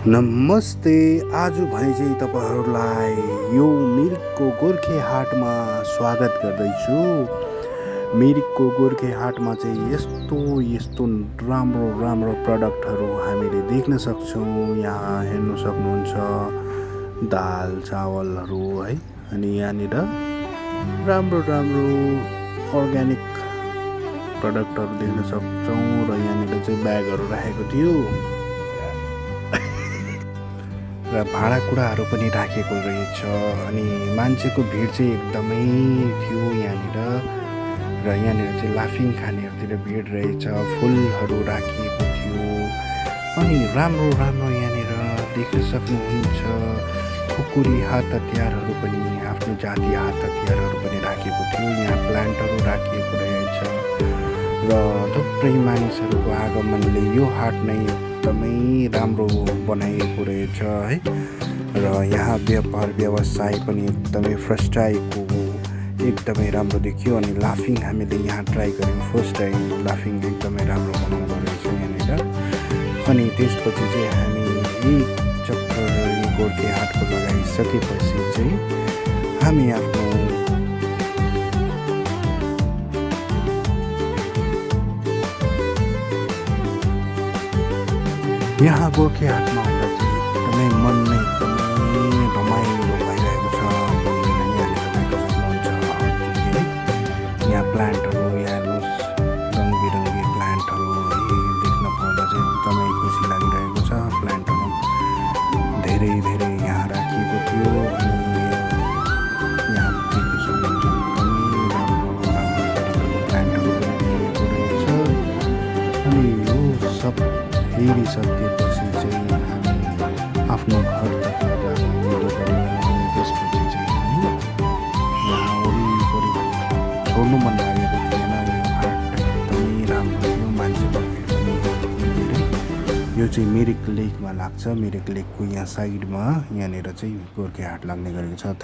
नमस्ते। आज भने चाहिँ तपाईँहरूलाई यो मिरिकको गोर्खे हाटमा स्वागत गर्दैछु। मिरिकको गोर्खे हाटमा चाहिँ यस्तो यस्तो राम्रो राम्रो प्रडक्टहरू हामीले देख्न सक्छौँ। यहाँ हेर्न सक्नुहुन्छ दाल चावलहरू है, अनि यहाँनिर राम्रो राम्रो अर्ग्यानिक प्रडक्टहरू देख्न सक्छौँ। र यहाँनिर चाहिँ ब्यागहरू राखेको थियो र भाँडाकुँडाहरू पनि राखेको रहेछ। अनि मान्छेको भिड चाहिँ एकदमै थियो यहाँनिर। र यहाँनिर चाहिँ लाफिङ खानेहरूतिर भिड रहेछ, फुलहरू राखिएको थियो। अनि राम्रो राम्रो यहाँनिर देख्न सक्नुहुन्छ खुकुरी हात हतियारहरू पनि, आफ्नो जातीय हात हतियारहरू पनि राखेको थियो। यहाँ प्लान्टहरू राखिएको रहेछ र थुप्रै मानिसहरूको आगमनले यो हाट नै एकदमै राम्रो बनाइएको रहेछ है। र यहाँ व्यापार व्यवसाय पनि एकदमै फस्टाएको एकदमै राम्रो देखियो। अनि लाफिङ हामीले यहाँ ट्राई गऱ्यौँ, फर्स्ट टाइम लाफिङ एकदमै राम्रो बनाउँदो रहेछ यहाँनिर। अनि त्यसपछि चाहिँ हामी यही चक्कर गोर्खे हाटको लगाइसकेपछि चाहिँ हामी आफ्नो यहाँ गोर्खे हाटमा आउँदा चाहिँ एकदमै मन नै एकदमै रमाइलो भइरहेको छ। यहाँ प्लान्टहरू हेर्नुहोस्, रङबिरङ्गी प्लान्टहरू देख्न पाउँदा चाहिँ एकदमै खुसी लागिरहेको छ। प्लान्टहरू धेरै धेरै यहाँ राखिएको थियो। अनि यहाँ देख्न सक्नुहुन्छ एकदमै राम्रो राम्रो तरिकाको प्लान्टहरू राखिएको रहेछ। अनि यो सब हेरिसकेपछि चाहिँ हामी आफ्नो घरतर्फ जानु गऱ्यौँ। अनि त्यसपछि चाहिँ यहाँ वरिपरि छोड्नु मन लागेको थिएन। यो हाट एकदमै राम्रो थियो, मान्छेको भिड पनि धेरै। यो चाहिँ मिरिक लेकमा लाग्छ। मिरिक लेकको यहाँ साइडमा यहाँनिर चाहिँ गोर्खे हाट लाग्ने गरेको छ।